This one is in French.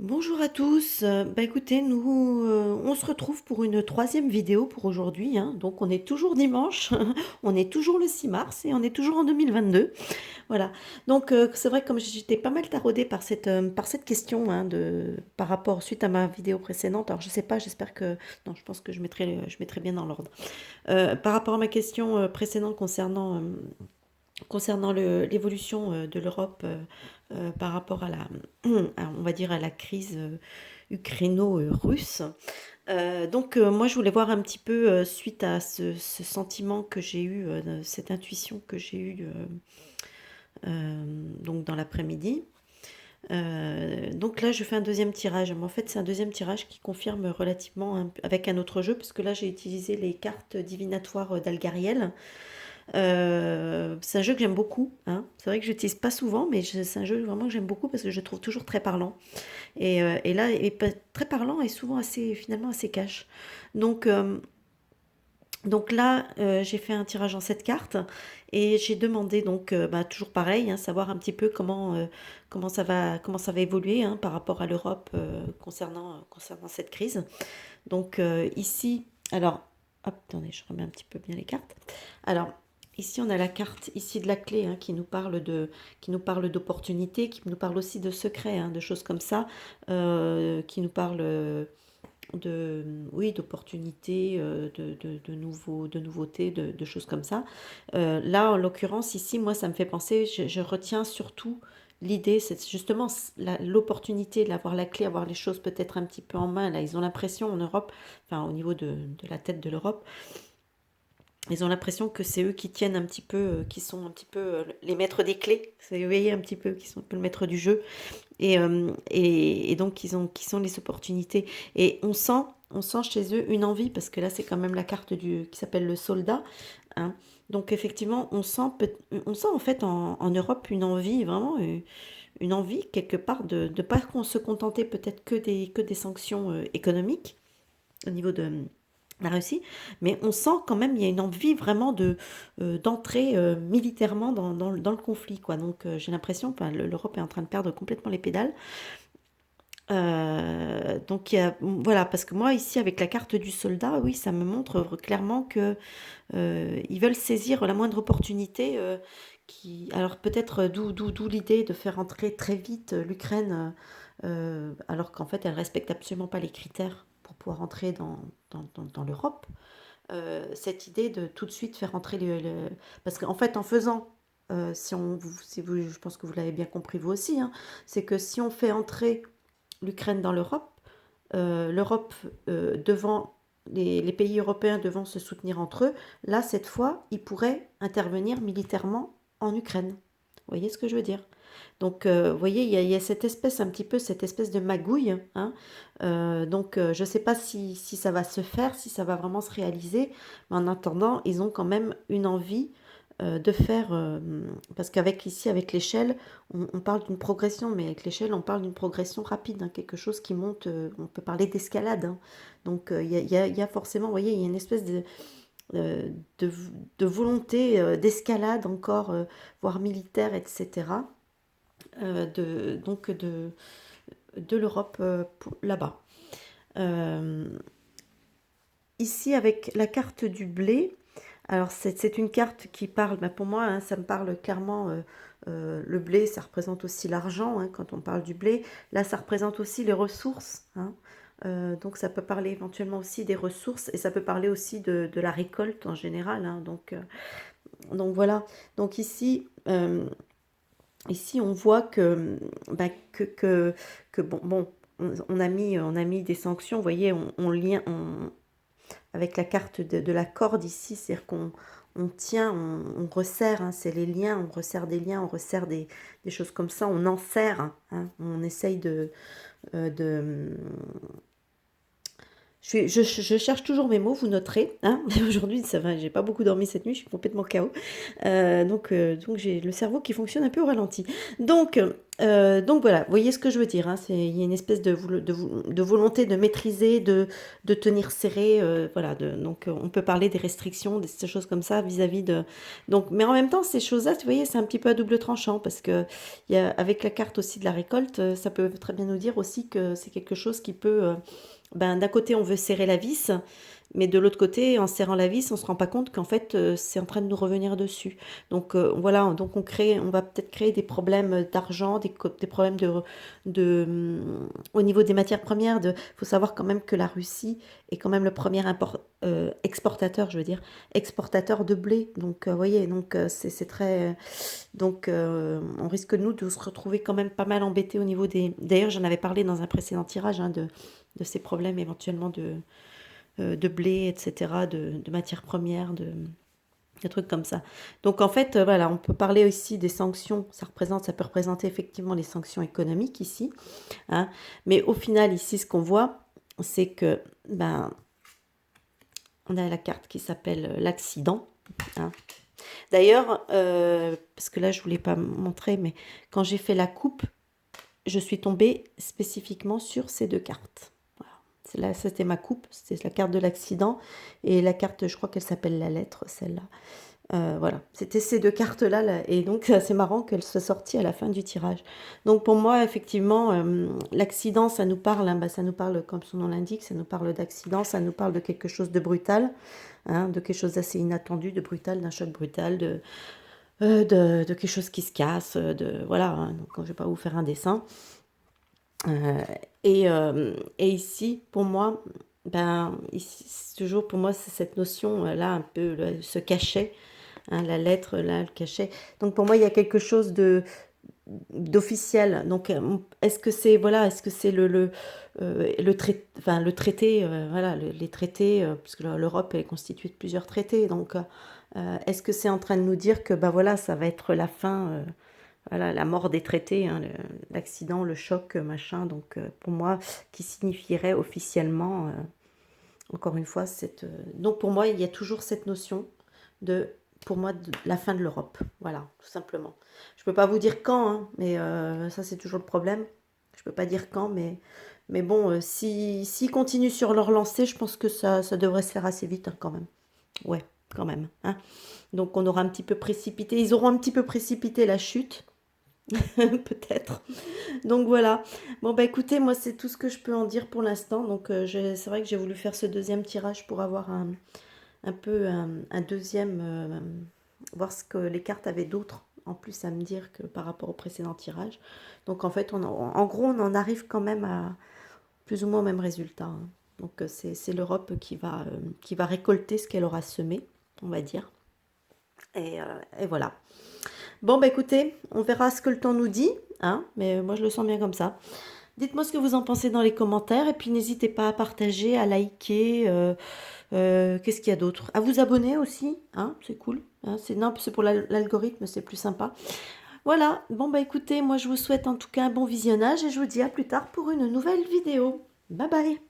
Bonjour à tous. Écoutez, nous, on se retrouve pour une troisième vidéo pour aujourd'hui, hein. Donc on est toujours dimanche, on est toujours le 6 mars et on est toujours en 2022. Voilà. Donc c'est vrai que comme j'étais pas mal taraudée par cette question, hein, par rapport suite à ma vidéo précédente. Alors je sais pas, j'espère que non, je pense que je mettrai bien dans l'ordre. Par rapport à ma question précédente concernant l'évolution de l'Europe par rapport à on va dire à la crise ukraino-russe. Moi, je voulais voir un petit peu, suite à ce sentiment que j'ai eu, cette intuition que j'ai eue donc dans l'après-midi. Donc là, je fais un deuxième tirage. Mais en fait, c'est un deuxième tirage qui confirme relativement avec un autre jeu, parce que là, j'ai utilisé les cartes divinatoires d'Algariel. C'est un jeu que j'aime beaucoup, hein. C'est vrai que je l'utilise pas souvent, mais c'est un jeu vraiment que j'aime beaucoup parce que je le trouve toujours très parlant. Et là, il est très parlant et souvent finalement assez cash. Donc, euh, donc là, j'ai fait un tirage en 7 cartes et j'ai demandé toujours pareil, hein, savoir un petit peu comment ça va évoluer, hein, par rapport à l'Europe concernant cette crise. Ici, alors, hop, attendez, je remets un petit peu bien les cartes. Alors, ici, on a la carte ici de la clé, hein, qui nous parle d'opportunités, qui nous parle aussi de secrets, hein, de choses comme ça, qui nous parle oui, d'opportunités, de nouveautés, de choses comme ça. Là, en l'occurrence, ici, moi, ça me fait penser, je retiens surtout l'idée, c'est justement l'opportunité d'avoir la clé, avoir les choses peut-être un petit peu en main. Là, ils ont l'impression en Europe, enfin au niveau de la tête de l'Europe, ils ont l'impression que c'est eux qui tiennent un petit peu, qui sont un petit peu les maîtres des clés. C'est eux, voyez, un petit peu, qui sont un peu le maître du jeu. Et donc, qui sont les opportunités. Et on sent chez eux une envie, parce que là, c'est quand même la carte qui s'appelle le soldat, hein. Donc, effectivement, on sent en fait en Europe une envie, vraiment une envie quelque part de ne pas se contenter peut-être que des sanctions économiques au niveau de la Russie, mais on sent quand même il y a une envie vraiment d'entrer militairement dans le conflit, quoi. Donc j'ai l'impression que l'Europe est en train de perdre complètement les pédales. Voilà, parce que moi ici avec la carte du soldat, oui, ça me montre clairement que ils veulent saisir la moindre opportunité. Alors peut-être d'où l'idée de faire entrer très vite l'Ukraine, alors qu'en fait elle respecte absolument pas les critères pour pouvoir entrer dans l'Europe. Cette idée de tout de suite faire entrer parce qu'en fait en faisant si vous, je pense que vous l'avez bien compris vous aussi, hein, c'est que si on fait entrer l'Ukraine dans l'Europe, l'Europe devant les pays européens devant se soutenir entre eux, là, cette fois, ils pourraient intervenir militairement en Ukraine. Vous voyez ce que je veux dire? Donc, vous voyez, il y a cette espèce, un petit peu, cette espèce de magouille, hein. Je ne sais pas si ça va se faire, si ça va vraiment se réaliser, mais en attendant, ils ont quand même une envie de faire, parce qu'avec ici, avec l'échelle, on parle d'une progression, mais avec l'échelle, on parle d'une progression rapide, hein, quelque chose qui monte, on peut parler d'escalade, hein. Donc il y a forcément, vous voyez, il y a une espèce euh, de, de volonté d'escalade encore, voire militaire, etc., de l'Europe là-bas. Euh, Ici, avec la carte du blé, alors c'est une carte qui parle, pour moi, hein, ça me parle clairement, le blé, ça représente aussi l'argent, hein, quand on parle du blé. Là, ça représente aussi les ressources, hein. Donc ça peut parler éventuellement aussi des ressources et ça peut parler aussi de la récolte en général, hein. Donc voilà. Donc ici on voit bah, que bon, on a mis des sanctions, vous voyez, avec la carte de la corde ici, c'est-à-dire on tient, on resserre, hein, c'est les liens, on resserre des liens, on resserre des choses comme ça, on enserre, hein, on essaye de je cherche toujours mes mots, vous noterez, hein. Aujourd'hui, ça va, j'ai pas beaucoup dormi cette nuit, je suis complètement KO. Donc j'ai le cerveau qui fonctionne un peu au ralenti. Donc, Donc voilà, vous voyez ce que je veux dire, hein, il y a une espèce de volonté de maîtriser, de tenir serré, voilà, donc on peut parler des restrictions, ces choses comme ça vis-à-vis de... Donc, mais en même temps, ces choses-là, vous voyez, c'est un petit peu à double tranchant, parce que avec la carte aussi de la récolte, ça peut très bien nous dire aussi que c'est quelque chose qui peut... ben, d'un côté, on veut serrer la vis, mais de l'autre côté, en serrant la vis, on se rend pas compte qu'en fait, c'est en train de nous revenir dessus. Donc voilà, donc on va peut-être créer des problèmes d'argent, des problèmes au niveau des matières premières. Faut savoir quand même que la Russie est quand même le premier exportateur, je veux dire, exportateur de blé. Donc vous voyez, donc c'est très, donc on risque nous de se retrouver quand même pas mal embêtés au niveau des. D'ailleurs, j'en avais parlé dans un précédent tirage hein, de ces problèmes éventuellement de blé, etc., de matières premières, des trucs comme ça. Donc en fait, voilà, on peut parler aussi des sanctions. Ça peut représenter effectivement les sanctions économiques ici. Hein, mais au final, ici, ce qu'on voit, c'est que ben, on a la carte qui s'appelle l'accident. Hein. D'ailleurs, parce que là, je ne voulais pas montrer, mais quand j'ai fait la coupe, je suis tombée spécifiquement sur ces deux cartes. Là, c'était ma coupe, c'était la carte de l'accident et la carte, je crois qu'elle s'appelle la lettre, celle-là. Voilà, c'était ces deux cartes-là, là, et donc c'est assez marrant qu'elles soient sorties à la fin du tirage. Donc pour moi, effectivement, l'accident, ça nous parle, hein, bah, ça nous parle, comme son nom l'indique, ça nous parle d'accident, ça nous parle de quelque chose de brutal, hein, de quelque chose d'assez inattendu, de brutal, d'un choc brutal, de quelque chose qui se casse, voilà, hein, donc je ne vais pas vous faire un dessin. Et ici, pour moi, ben, ici, toujours pour moi, c'est cette notion là, un peu ce cachet, hein, la lettre là, le cachet. Donc pour moi, il y a quelque chose d'officiel. Donc est-ce que c'est voilà, est-ce que c'est le traité, voilà, les traités, parce que l'Europe est constituée de plusieurs traités. Donc est-ce que c'est en train de nous dire que bah voilà, ça va être la fin? Voilà, la mort des traités, hein, l'accident, le choc, machin. Donc, pour moi, qui signifierait officiellement, encore une fois, donc pour moi, il y a toujours cette notion pour moi, de la fin de l'Europe. Voilà, tout simplement. Je ne peux pas vous dire quand, hein, mais ça, c'est toujours le problème. Je ne peux pas dire quand, mais bon, s'ils continuent sur leur lancée, je pense que ça devrait se faire assez vite, hein, quand même. Ouais, quand même. Hein. Donc, on aura un petit peu précipité. Ils auront un petit peu précipité la chute. Peut-être. Donc voilà. Bon bah écoutez, moi c'est tout ce que je peux en dire pour l'instant. Donc c'est vrai que j'ai voulu faire ce deuxième tirage pour avoir un peu un deuxième, voir ce que les cartes avaient d'autres en plus à me dire que par rapport au précédent tirage. Donc en fait, en gros, on en arrive quand même à plus ou moins au même résultat. Hein. Donc c'est l'Europe qui va récolter ce qu'elle aura semé, on va dire. Et voilà. Bon, bah écoutez, on verra ce que le temps nous dit, hein, mais moi je le sens bien comme ça. Dites-moi ce que vous en pensez dans les commentaires, et puis n'hésitez pas à partager, à liker, qu'est-ce qu'il y a d'autre? À vous abonner aussi, hein, c'est cool. Hein, non, c'est pour l'algorithme, c'est plus sympa. Voilà, bon bah écoutez, moi je vous souhaite en tout cas un bon visionnage, et je vous dis à plus tard pour une nouvelle vidéo. Bye bye!